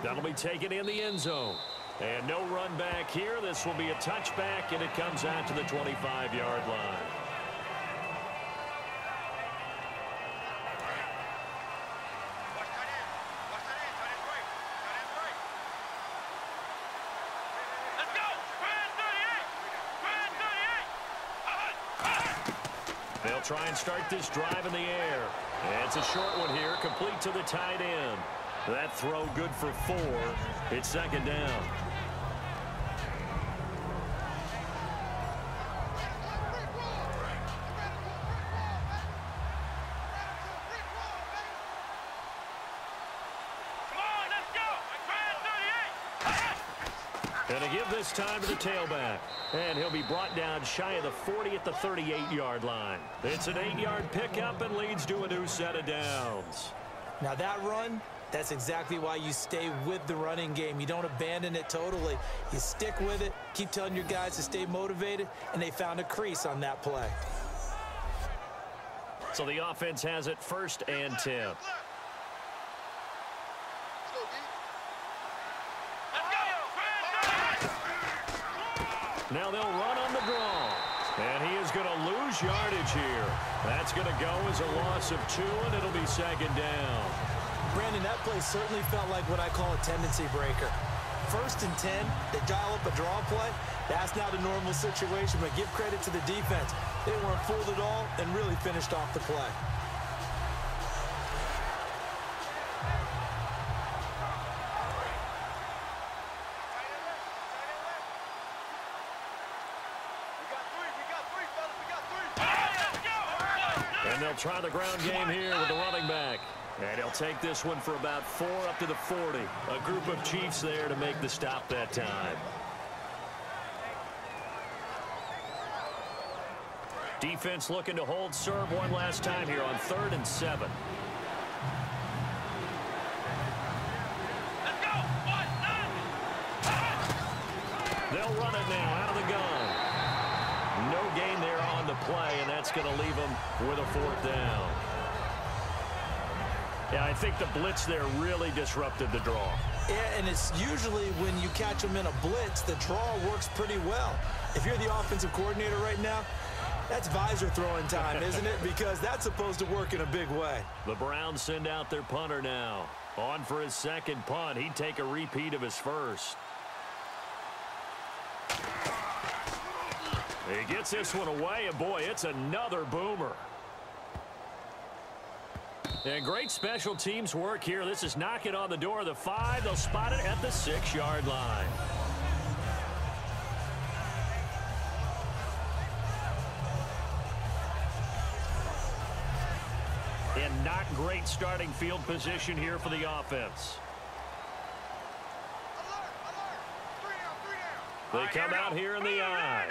That'll be taken in the end zone. And no run back here. This will be a touchback, and it comes out to the 25-yard line. They'll try and start this drive in the air. And it's a short one here, complete to the tight end. That throw good for 4. It's second down. And to give this time to the tailback. And he'll be brought down shy of the 40 at the 38-yard line. It's an 8-yard pickup and leads to a new set of downs. Now that run, that's exactly why you stay with the running game. You don't abandon it totally. You stick with it, keep telling your guys to stay motivated, and they found a crease on that play. So the offense has it 1st and 10. Now they'll run on the draw. And he is going to lose yardage here. That's going to go as a loss of 2, and it'll be second down. Brandon, that play certainly felt like what I call a tendency breaker. 1st and 10, they dial up a draw play. That's not a normal situation, but give credit to the defense. They weren't fooled at all and really finished off the play. And they'll try the ground game here with the running back. And he'll take this one for about 4 up to the 40. A group of Chiefs there to make the stop that time. Defense looking to hold serve one last time here on 3rd and 7. They'll run it now out of the gun. No gain there on the play, and that's going to leave them with a 4th down. Yeah, I think the blitz there really disrupted the draw. Yeah, and it's usually when you catch them in a blitz, the draw works pretty well. If you're the offensive coordinator right now, that's visor throwing time, isn't it? Because that's supposed to work in a big way. The Browns send out their punter now. On for his second punt. He'd take a repeat of his first. He gets this one away, and boy, it's another boomer. And great special teams work here. This is knocking on the door of the 5. They'll spot it at the 6-yard line. And not great starting field position here for the offense. They come out here in the eye.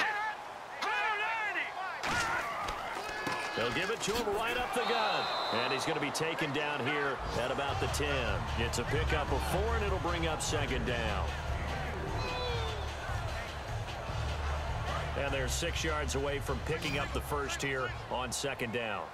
They'll give it to him right up the gut. And he's going to be taken down here at about the 10. It's a pickup of 4, and it'll bring up second down. And they're 6 yards away from picking up the first here on second down.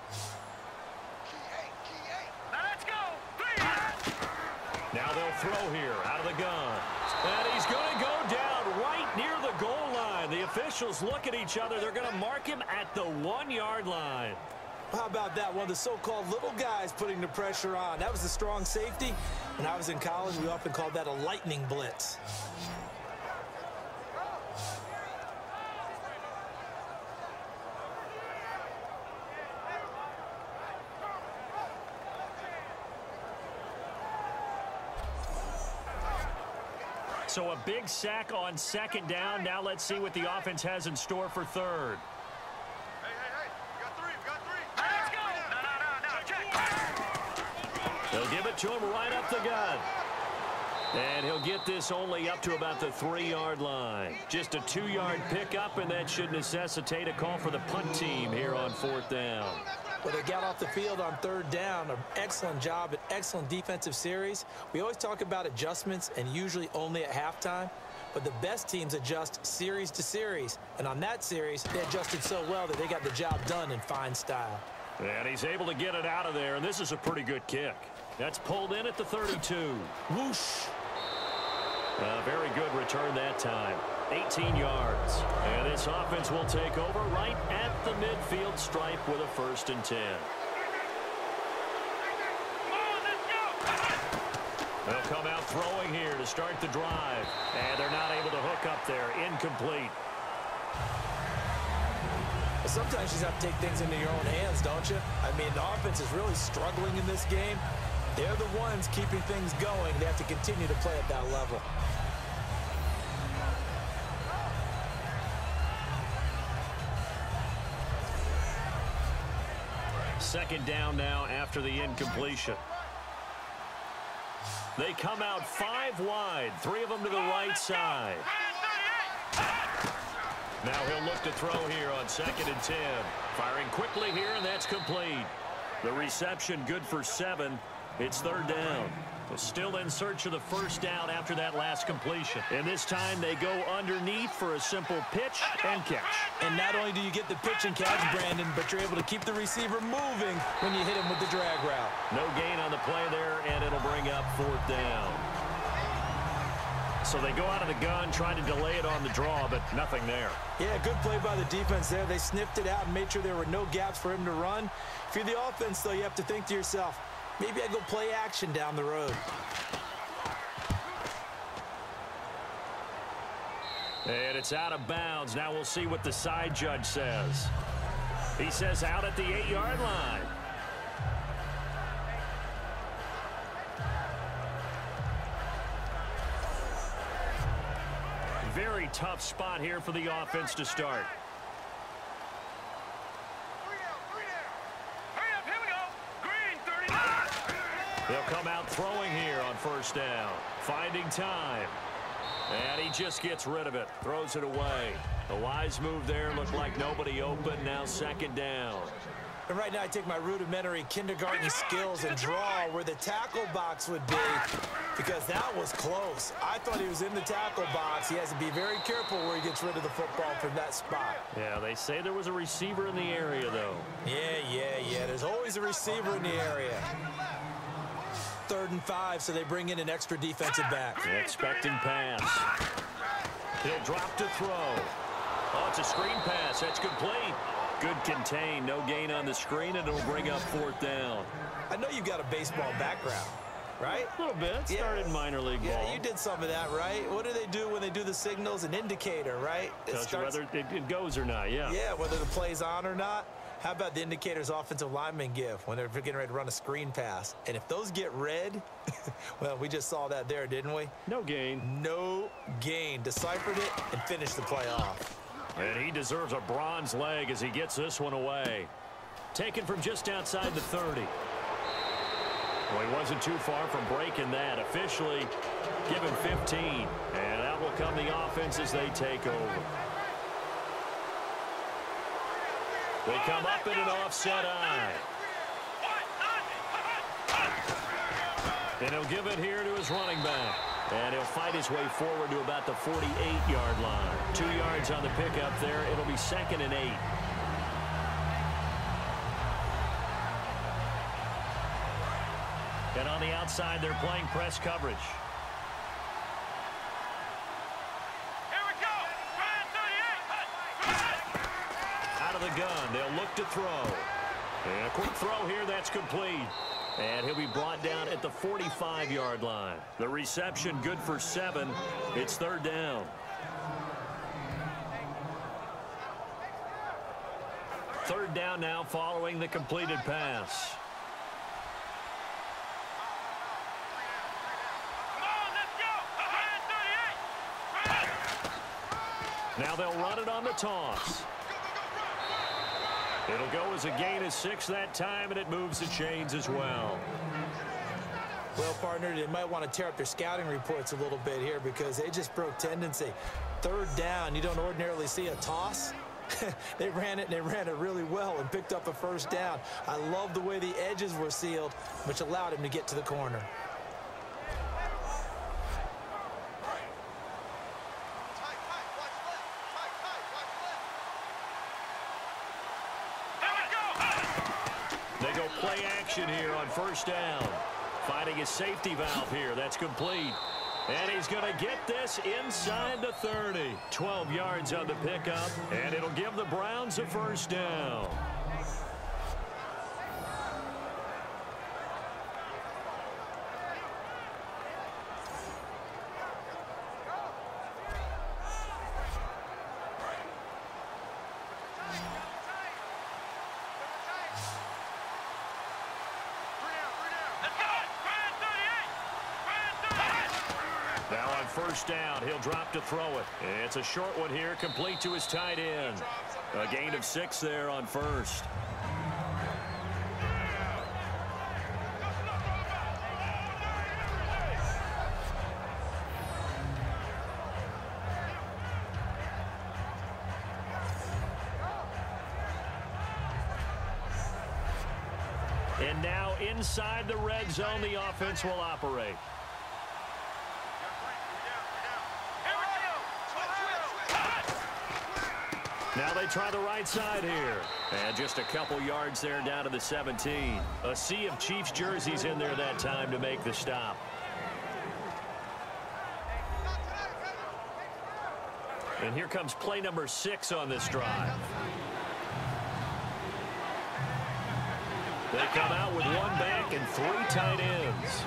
Now they'll throw here out of the gun. And he's going to go down right near the goal line. The officials look at each other. They're going to mark him at the 1-yard line. How about that? One of the so-called little guys putting the pressure on. That was a strong safety. When I was in college, we often called that a lightning blitz. So a big sack on second down. Now let's see what the offense has in store for third. They'll give it to him right up the gut. And he'll get this only up to about the 3-yard line. Just a 2-yard pickup, and that should necessitate a call for the punt team here on 4th down. Well, they got off the field on 3rd down. An excellent job, an excellent defensive series. We always talk about adjustments, and usually only at halftime. But the best teams adjust series to series. And on that series, they adjusted so well that they got the job done in fine style. And he's able to get it out of there, and this is a pretty good kick. That's pulled in at the 32. Whoosh. A very good return that time. 18 yards. And this offense will take over right at the midfield stripe with a 1st and 10. They'll come out throwing here to start the drive. And they're not able to hook up there. Incomplete. Sometimes you just have to take things into your own hands, don't you? I mean, the offense is really struggling in this game. They're the ones keeping things going. They have to continue to play at that level. Second down now after the incompletion. They come out 5 wide, 3 of them to the right side. Now he'll look to throw here on 2nd and 10. Firing quickly here, and that's complete. The reception good for 7. It's 3rd down. Still in search of the 1st down after that last completion. And this time they go underneath for a simple pitch and catch. And not only do you get the pitch and catch, Brandon, but you're able to keep the receiver moving when you hit him with the drag route. No gain on the play there, and it'll bring up 4th down. So they go out of the gun, trying to delay it on the draw, but nothing there. Yeah, good play by the defense there. They sniffed it out and made sure there were no gaps for him to run. If you're the offense, though, you have to think to yourself, maybe I go play action down the road. And it's out of bounds. Now we'll see what the side judge says. He says out at the 8-yard line. Very tough spot here for the offense to start. They'll come out throwing here on 1st down. Finding time. And he just gets rid of it. Throws it away. A wise move there. Looked like nobody open. Now 2nd down. And right now I take my rudimentary kindergarten skills and draw where the tackle box would be, because that was close. I thought he was in the tackle box. He has to be very careful where he gets rid of the football from that spot. Yeah, they say there was a receiver in the area, though. Yeah. There's always a receiver in the area. 3rd and 5, so they bring in an extra defensive back. Expecting pass. He'll drop to throw. Oh, it's a screen pass. That's complete. Good contain. No gain on the screen, and it'll bring up 4th down. I know you've got a baseball background, right? A little bit. Started minor league ball. Yeah, you did some of that, right? What do they do when they do the signals? An indicator, right? Tells you whether it goes or not, yeah. Yeah, whether the play's on or not. How about the indicators offensive linemen give when they're getting ready to run a screen pass? And if those get red, well, we just saw that there, didn't we? No gain. No gain. Deciphered it and finished the play off. And he deserves a bronze leg as he gets this one away. Taken from just outside the 30. Well, he wasn't too far from breaking that. Officially given 15. And that will come the offense as they take over. They come up in an offset eye. And he'll give it here to his running back. And he'll fight his way forward to about the 48-yard line. 2 yards on the pickup there. It'll be 2nd and 8. And on the outside, they're playing press coverage. Here we go. Out of the gun. They'll look to throw. And a quick throw here. That's complete. And he'll be brought down at the 45-yard line. The reception good for 7. It's 3rd down. 3rd down now following the completed pass. Now they'll run it on the toss. It'll go as a gain of 6 that time, and it moves the chains as well. Well, partner, they might want to tear up their scouting reports a little bit here because they just broke tendency. 3rd down, you don't ordinarily see a toss. They ran it, and they ran it really well and picked up a 1st down. I love the way the edges were sealed, which allowed him to get to the corner. They go play action here on 1st down. Finding his safety valve here. That's complete. And he's going to get this inside the 30. 12 yards on the pickup, and it'll give the Browns a first down. Now on first down, he'll drop to throw it. It's a short one here, complete to his tight end. A gain of 6 there on first. And now inside the red zone, the offense will operate. Now they try the right side here. And just a couple yards there down to the 17. A sea of Chiefs jerseys in there that time to make the stop. And here comes play number 6 on this drive. They come out with 1 back and 3 tight ends.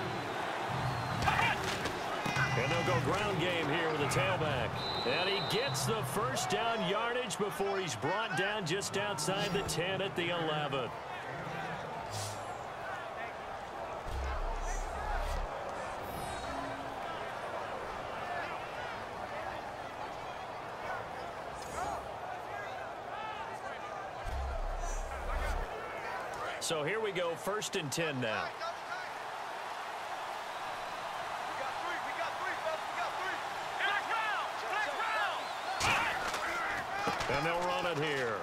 And they'll go ground game here with a tailback. And he gets the first down yardage before he's brought down just outside the 10 at the 11. So here we go, 1st and 10 now. And they'll run it here.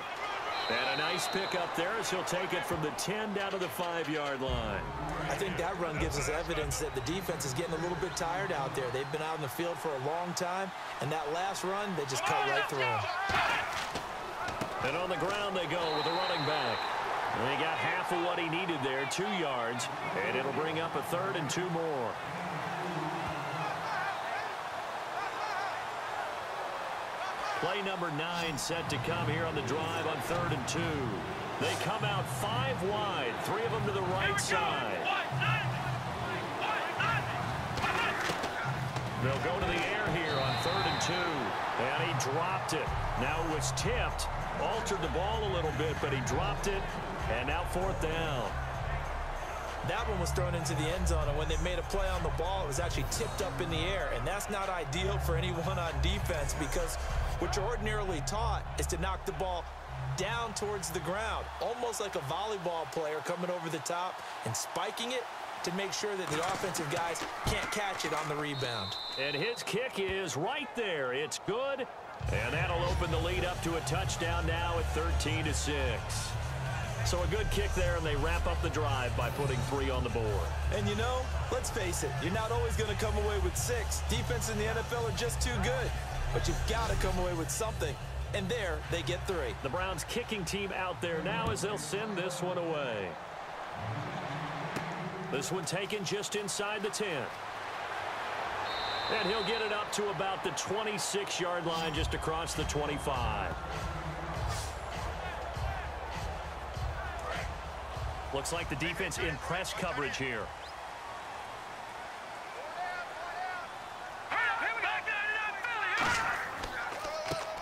And a nice pickup there as he'll take it from the 10 down to the 5-yard line. I think that run gives us evidence that the defense is getting a little bit tired out there. They've been out in the field for a long time, and that last run, they just cut right through them. And on the ground they go with a running back. And he got half of what he needed there, 2 yards, and it'll bring up a 3rd and 2 more. Play number 9 set to come here on the drive on 3rd and 2. They come out 5 wide, 3 of them to the right side. They'll go to the air here on 3rd and 2. And he dropped it. Now it was tipped, altered the ball a little bit, but he dropped it. And now 4th down. That one was thrown into the end zone, and when they made a play on the ball, it was actually tipped up in the air. And that's not ideal for anyone on defense, because what you're ordinarily taught is to knock the ball down towards the ground, almost like a volleyball player coming over the top and spiking it to make sure that the offensive guys can't catch it on the rebound. And his kick is right there. It's good, and that'll open the lead up to a touchdown now at 13-6. So a good kick there, and they wrap up the drive by putting 3 on the board. And you know, let's face it, you're not always going to come away with 6. Defense in the NFL are just too good. But you've got to come away with something. And there, they get 3. The Browns kicking team out there now as they'll send this one away. This one taken just inside the 10. And he'll get it up to about the 26-yard line, just across the 25. Looks like the defense in press coverage here.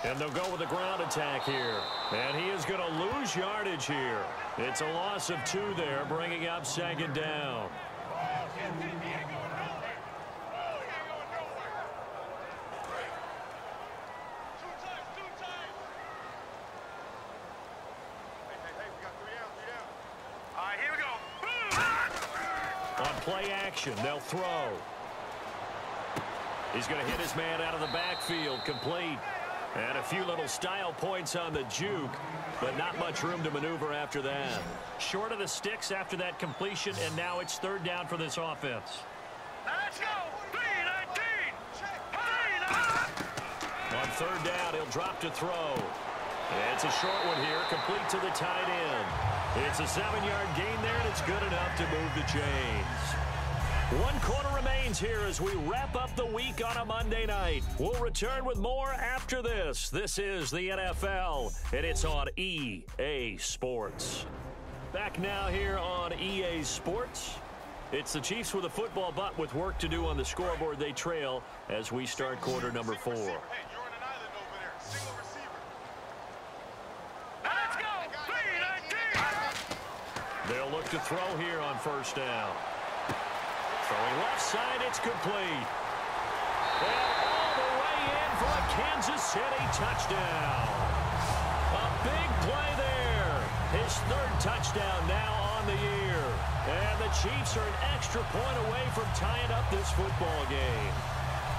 And they'll go with a ground attack here. And he is going to lose yardage here. It's a loss of 2 there, bringing up 2nd down. On play action, they'll throw. He's going to hit his man out of the backfield, complete. And a few little style points on the juke, but not much room to maneuver after that. Short of the sticks after that completion, and now it's 3rd down for this offense. Let's go! 3-19! On 3rd down, he'll drop to throw. It's a short one here, complete to the tight end. It's a 7-yard gain there, and it's good enough to move the chains. One quarter remains here as we wrap up the week on a Monday night. We'll return with more after this. This is the NFL, and it's on EA Sports. Back now here on EA Sports. It's the Chiefs with a football, but with work to do on the scoreboard. They trail as we start quarter number 4. They'll look to throw here on first down. Throwing left side, it's complete. And all the way in for a Kansas City touchdown. A big play there. His 3rd touchdown now on the year. And the Chiefs are an extra point away from tying up this football game.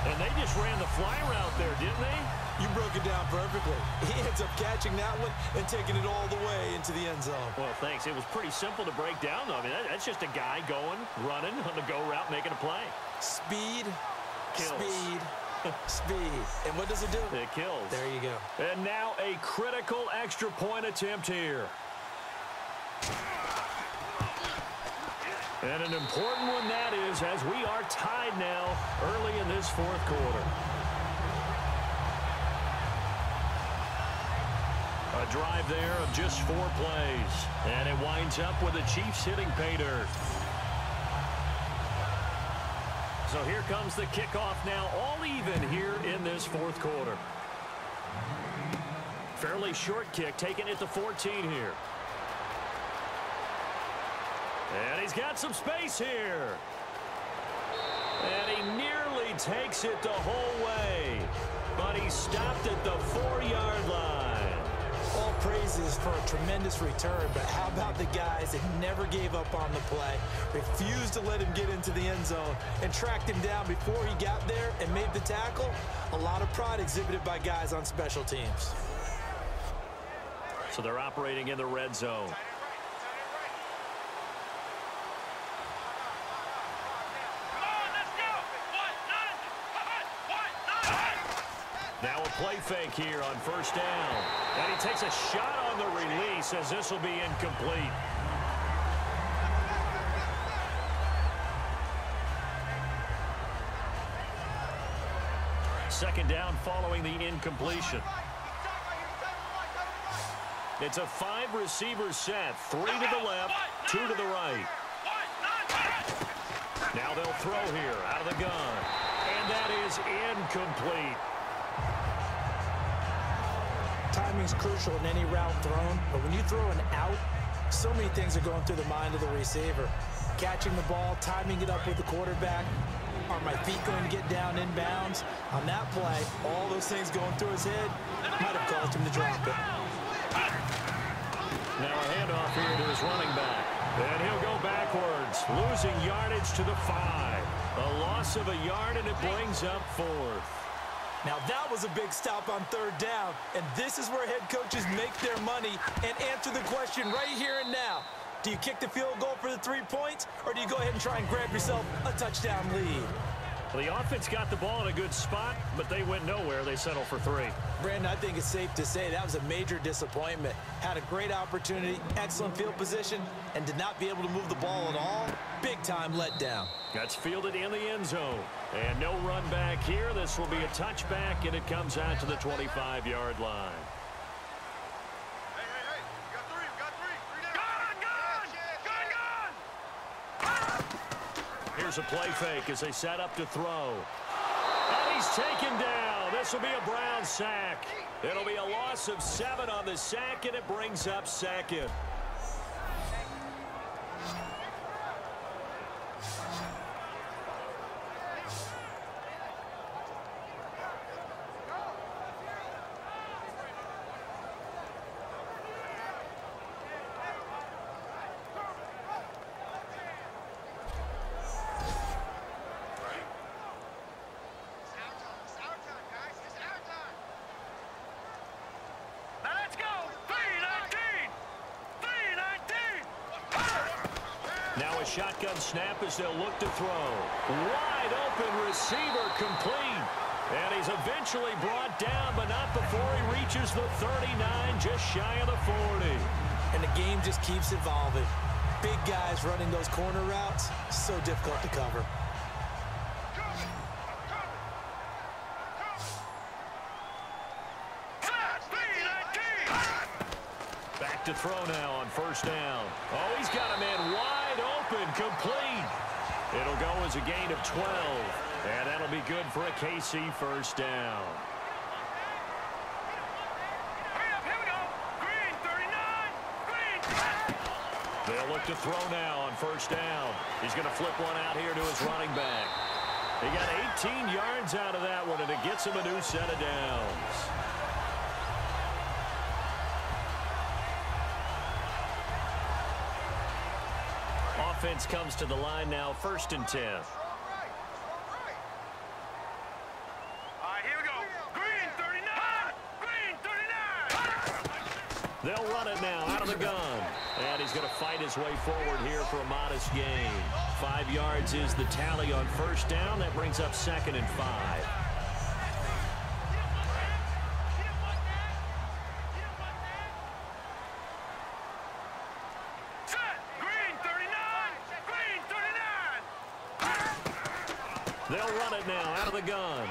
And they just ran the fly route there, didn't they? You broke it down perfectly. He ends up catching that one and taking it all the way into the end zone. Well, thanks. It was pretty simple to break down, though. I mean, that's just a guy going, running on the go route, making a play. Speed, kills. Speed, speed. And what does it do? It kills. There you go. And now a critical extra point attempt here. And an important one that is, as we are tied now early in this 4th quarter. A drive there of just 4 plays. And it winds up with the Chiefs hitting pay dirt. So here comes the kickoff now, all even here in this 4th quarter. Fairly short kick, taking it to 14 here. And he's got some space here. And he nearly takes it the whole way. But he stopped at the 4-yard line. All praises for a tremendous return, but how about the guys that never gave up on the play, refused to let him get into the end zone, and tracked him down before he got there and made the tackle? A lot of pride exhibited by guys on special teams. So they're operating in the red zone. Now a play fake here on first down. And he takes a shot on the release as this will be incomplete. Second down following the incompletion. It's a 5-receiver set. 3 to the left, 2 to the right. Now they'll throw here out of the gun. And that is incomplete. Timing's crucial in any route thrown, but when you throw an out, so many things are going through the mind of the receiver. Catching the ball, timing it up with the quarterback. Are my feet going to get down in bounds? On that play, all those things going through his head might have caused him to drop it. Now a handoff here to his running back. And he'll go backwards, losing yardage to the 5. A loss of a yard, and it brings up 4th. Now that was a big stop on 3rd down, and this is where head coaches make their money and answer the question right here and now. Do you kick the field goal for the 3 points, or do you go ahead and try and grab yourself a touchdown lead? Well, the offense got the ball in a good spot, but they went nowhere. They settled for 3. Brandon, I think it's safe to say that was a major disappointment. Had a great opportunity, excellent field position, and did not be able to move the ball at all. Big-time letdown. That's fielded in the end zone. And no run back here. This will be a touchback, and it comes out to the 25-yard line. Here's a play fake as they set up to throw. And he's taken down. This will be a Brown sack. It'll be a loss of 7 on the sack, and it brings up 2nd. Now a shotgun snap as they'll look to throw. Wide open receiver complete. And he's eventually brought down, but not before he reaches the 39, just shy of the 40. And the game just keeps evolving. Big guys running those corner routes, so difficult to cover. back to throw now on first down. Oh, he's got a man wide open, complete. It'll go as a gain of 12, and that'll be good for a KC first down. Here we go. Green 39. Green. They'll look to throw now on first down. He's going to flip one out here to his running back. He got 18 yards out of that one, and it gets him a new set of downs. Offense comes to the line now, 1st and 10. All right, here we go. Green 39. Green 39. They'll run it now out of the gun. And he's going to fight his way forward here for a modest gain. 5 yards is the tally on first down. That brings up 2nd and 5. They'll run it now out of the gun.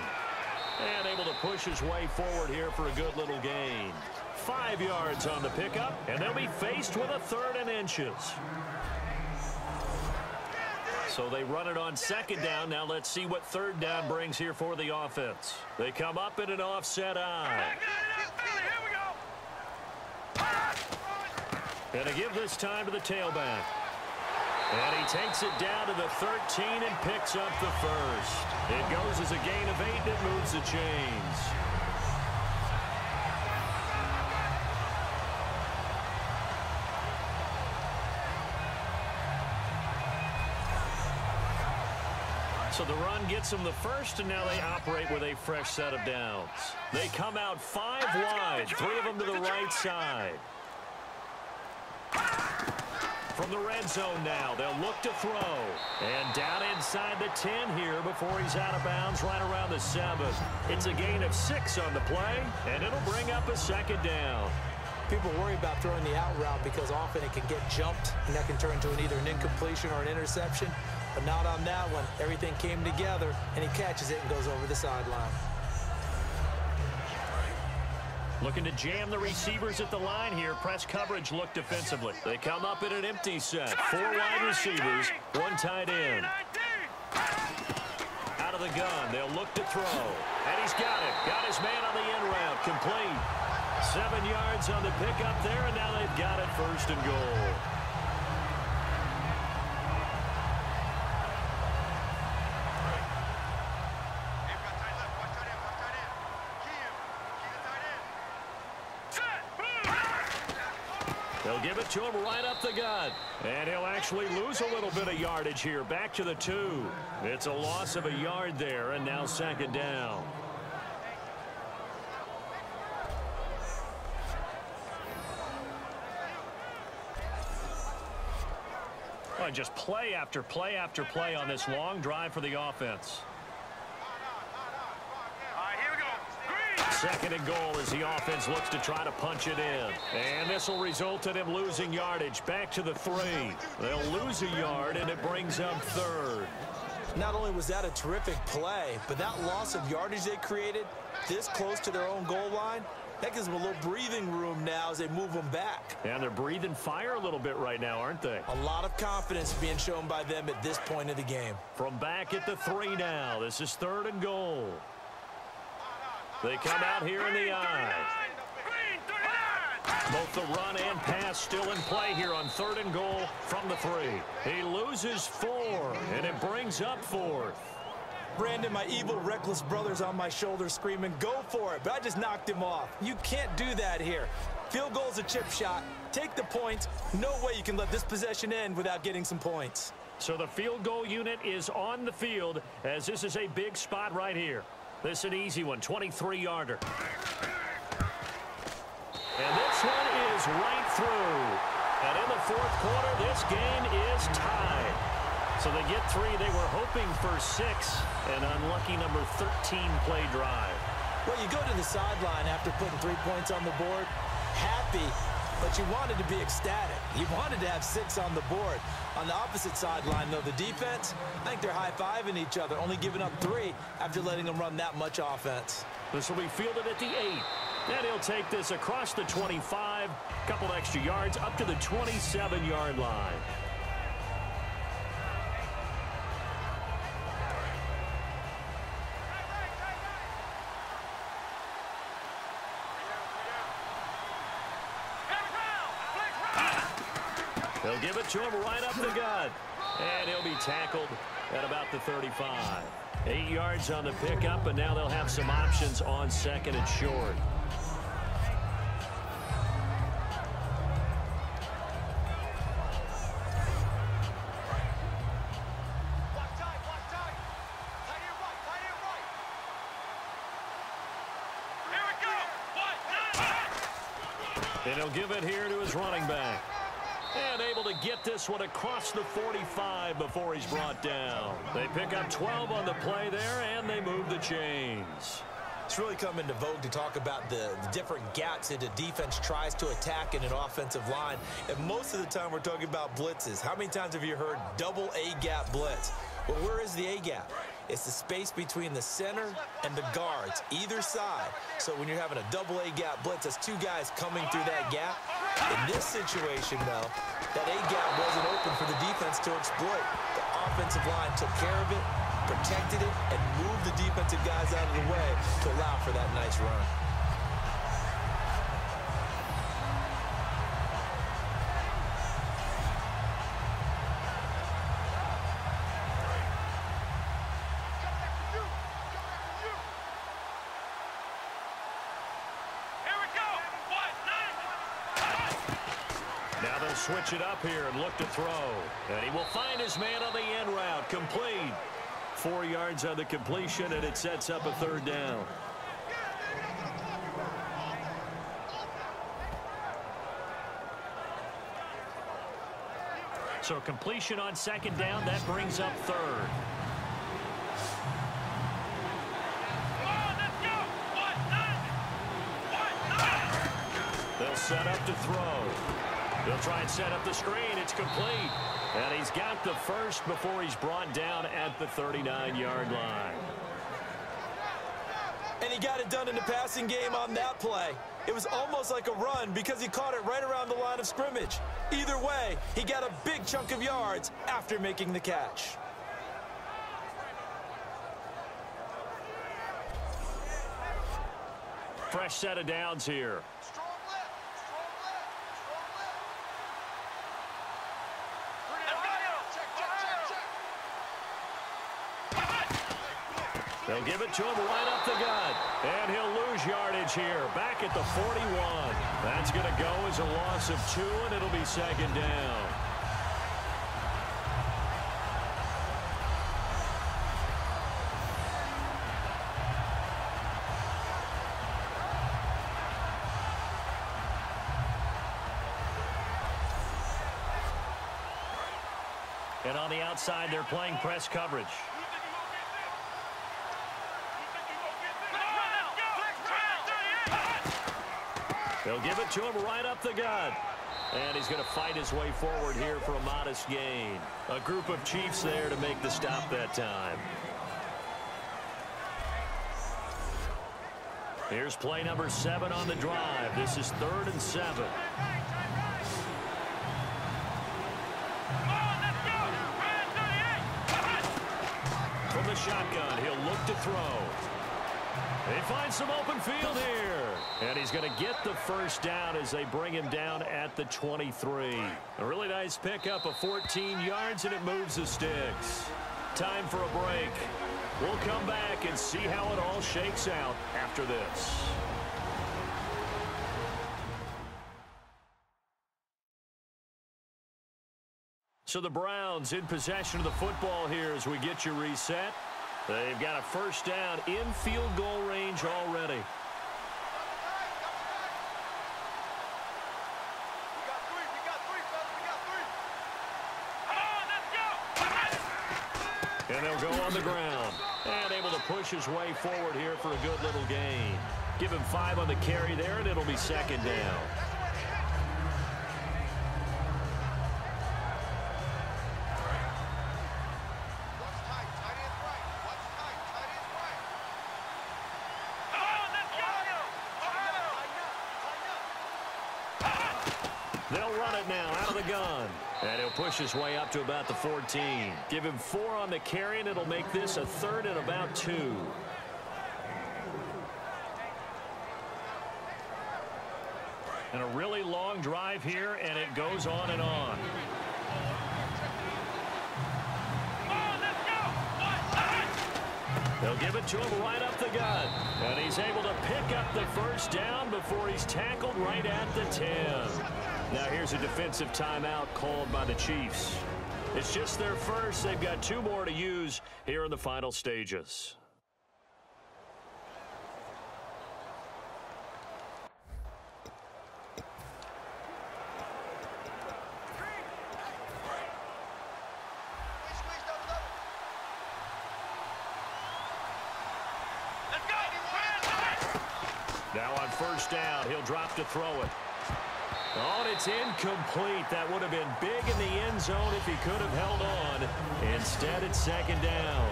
And able to push his way forward here for a good little gain. 5 yards on the pickup, and they'll be faced with a 3rd and inches. So they run it on 2nd down. Now let's see what 3rd down brings here for the offense. They come up in an offset eye. And to give this time to the tailback. And he takes it down to the 13 and picks up the first. It goes as a gain of 8, and it moves the chains. So the run gets them the first, and now they operate with a fresh set of downs. They come out 5 wide, 3 of them to the right side. From the red zone now, they'll look to throw. And down inside the 10 here before he's out of bounds right around the 7. It's a gain of 6 on the play, and it'll bring up a 2nd down. People worry about throwing the out route because often it can get jumped, and that can turn into either an incompletion or an interception. But not on that one. Everything came together, and he catches it and goes over the sideline. Looking to jam the receivers at the line here. Press coverage look defensively. They come up in an empty set. 4 wide receivers, 1 tight end. Out of the gun, they'll look to throw. And he's got it. Got his man on the in route. Complete. 7 yards on the pickup there, and now they've got it 1st and goal. They'll give it to him right up the gut. And he'll actually lose a little bit of yardage here. Back to the 2. It's a loss of a yard there, and now 2nd down. Oh, just play after play after play on this long drive for the offense. 2nd and goal as the offense looks to try to punch it in. And this will result in him losing yardage. Back to the 3. They'll lose a yard, and it brings up 3rd. Not only was that a terrific play, but that loss of yardage they created this close to their own goal line, that gives them a little breathing room now as they move them back. And they're breathing fire a little bit right now, aren't they? A lot of confidence being shown by them at this point of the game. From back at the 3 now. This is 3rd and goal. They come out here in the eye. Both the run and pass still in play here on 3rd and goal from the 3. He loses 4, and it brings up 4th. Brandon, my evil, reckless brother's on my shoulder screaming, go for it, but I just knocked him off. You can't do that here. Field goal's a chip shot. Take the points. No way you can let this possession end without getting some points. So the field goal unit is on the field as this is a big spot right here. This is an easy one, 23-yarder. And this one is right through. And in the 4th quarter, this game is tied. So they get 3. They were hoping for 6. An unlucky number 13 play drive. Well, you go to the sideline after putting 3 points on the board, happy, but you wanted to be ecstatic. You wanted to have 6 on the board. On the opposite sideline, though, the defense, I think they're high-fiving each other, only giving up 3 after letting them run that much offense. This will be fielded at the 8. And he'll take this across the 25, a couple extra yards up to the 27-yard line. They'll give it to him right up the gut. And he'll be tackled at about the 35. 8 yards on the pickup, and now they'll have some options on 2nd and short. And he'll give it here to his running back. And able to get this one across the 45 before he's brought down. They pick up 12 on the play there, and they move the chains. It's really come into vogue to talk about the different gaps that the defense tries to attack in an offensive line. And most of the time we're talking about blitzes. How many times have you heard double A-gap blitz? Well, where is the A-gap? It's the space between the center and the guards, either side. So when you're having a double A-gap blitz, that's two guys coming through that gap. In this situation, though, that A-gap wasn't open for the defense to exploit. The offensive line took care of it, protected it, and moved the defensive guys out of the way to allow for that nice run. Switch it up here and look to throw. And he will find his man on the end route. Complete. 4 yards on the completion, and it sets up a 3rd down. So completion on 2nd down, that brings up 3rd. They'll set up to throw. They'll try and set up the screen. It's complete. And he's got the first before he's brought down at the 39-yard line. And he got it done in the passing game on that play. It was almost like a run because he caught it right around the line of scrimmage. Either way, he got a big chunk of yards after making the catch. Fresh set of downs here. They'll give it to him right up the gut. And he'll lose yardage here. Back at the 41. That's going to go as a loss of 2, and it'll be 2nd down. And on the outside, they're playing press coverage. They'll give it to him right up the gut. And he's going to fight his way forward here for a modest gain. A group of Chiefs there to make the stop that time. Here's play number 7 on the drive. This is 3rd and 7. From the shotgun, he'll look to throw. They find some open field here. And he's going to get the first down as they bring him down at the 23. A really nice pickup of 14 yards, and it moves the sticks. Time for a break. We'll come back and see how it all shakes out after this. So the Browns in possession of the football here as we get you reset. They've got a first down in field goal range already. And they'll go on the ground. And able to push his way forward here for a good little gain. Give him 5 on the carry there, and it'll be 2nd down. run it now out of the gun. And he'll push his way up to about the 14. Give him 4 on the carry, and it'll make this a 3rd and about 2. And a really long drive here, and it goes on and on. They'll give it to him right up the gut. And he's able to pick up the first down before he's tackled right at the 10. Now here's a defensive timeout called by the Chiefs. It's just their first. They've got 2 more to use here in the final stages. Now on first down, he'll drop to throw it. Oh, and it's incomplete. That would have been big in the end zone if he could have held on. Instead, it's 2nd down.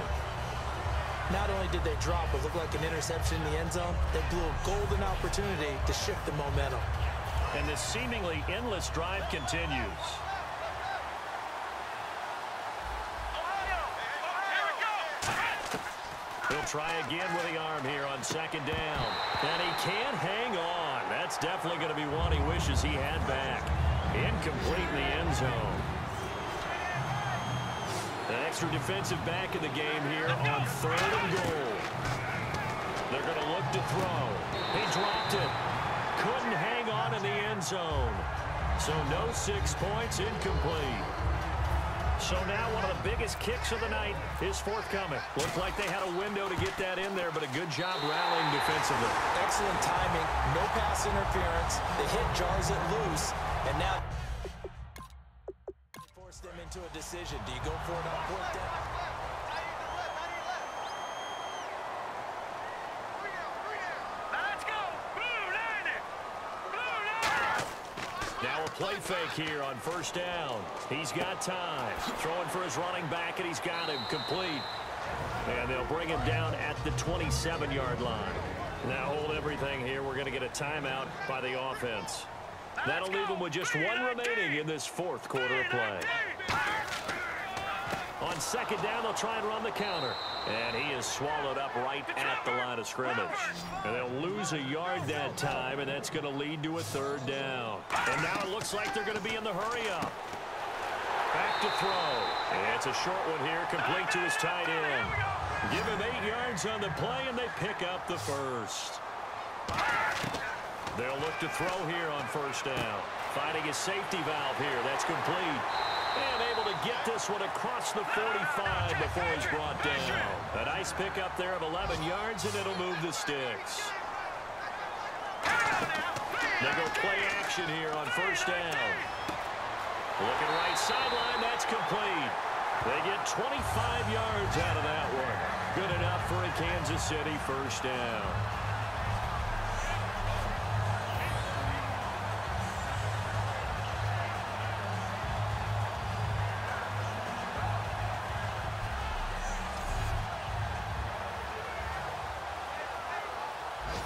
Not only did they drop what looked like an interception in the end zone, they blew a golden opportunity to shift the momentum. And this seemingly endless drive continues. He'll try again with the arm here on 2nd down. And he can't hang on. That's definitely going to be one he wishes he had back. Incomplete in the end zone. An extra defensive back in the game here on 3rd and goal. They're going to look to throw. He dropped it. Couldn't hang on in the end zone. So no 6 points, incomplete. So now one of the biggest kicks of the night is forthcoming. Looked like they had a window to get that in there, but a good job rallying defensively. Excellent timing, no pass interference. The hit jars it loose, and now force them into a decision. Do you go for it on 4th down? Now a play fake here on 1st down. He's got time. Throwing for his running back, and he's got him complete. And they'll bring him down at the 27-yard line. Now hold everything here. We're going to get a timeout by the offense. That'll leave them with just 1 remaining in this 4th quarter of play. On 2nd down, they'll try and run the counter. And he is swallowed up right at the line of scrimmage. And they'll lose a yard that time, and that's going to lead to a 3rd down. And now it looks like they're going to be in the hurry-up. Back to throw. And it's a short one here, complete to his tight end. Give him 8 yards on the play, and they pick up the first. They'll look to throw here on 1st down. Finding his safety valve here. That's complete. And able to get this one across the 45 before he's brought down. A nice pickup there of 11 yards, and it'll move the sticks. They go play action here on 1st down. Looking right sideline, that's complete. They get 25 yards out of that one. Good enough for a Kansas City 1st down.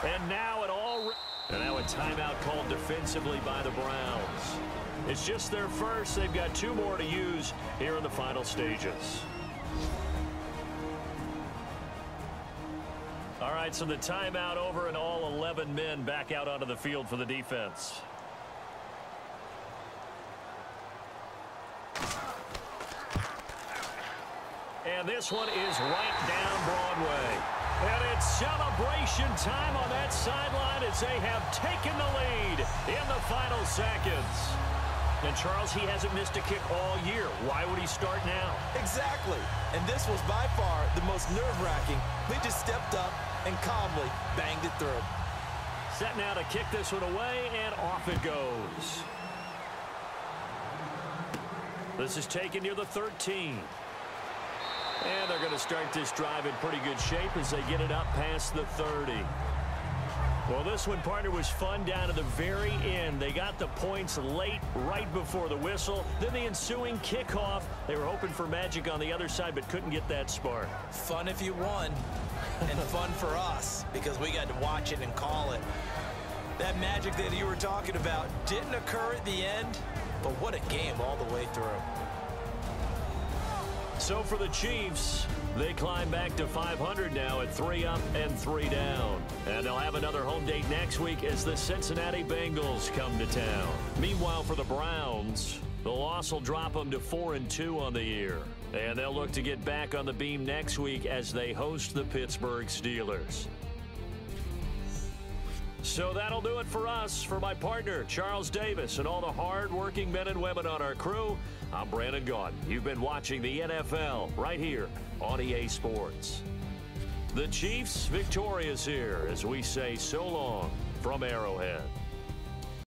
And now a timeout called defensively by the Browns. It's just their first. They've got 2 more to use here in the final stages. All right, so the timeout over and all 11 men back out onto the field for the defense. And this one is right down Broadway. And it's celebration time on that sideline as they have taken the lead in the final seconds. And, Charles, he hasn't missed a kick all year. Why would he start now? Exactly. And this was by far the most nerve-wracking. They just stepped up and calmly banged it through. Set now to kick this one away, and off it goes. This is taken near the 13. And they're going to start this drive in pretty good shape as they get it up past the 30. Well, this one, partner, was fun down to the very end. They got the points late, right before the whistle. Then the ensuing kickoff. They were hoping for magic on the other side, but couldn't get that spark. Fun if you won, and fun for us, because we got to watch it and call it. That magic that you were talking about didn't occur at the end, But what a game all the way through. So for the Chiefs, they climb back to 500 now at 3 up and 3 down. And they'll have another home date next week as the Cincinnati Bengals come to town. Meanwhile, for the Browns, the loss will drop them to 4-2 on the year. And they'll look to get back on the beam next week as they host the Pittsburgh Steelers. So that'll do it for us. For my partner, Charles Davis, and all the hard-working men and women on our crew, I'm Brandon Gaudin. You've been watching the NFL right here on EA Sports. The Chiefs victorious here as we say so long from Arrowhead.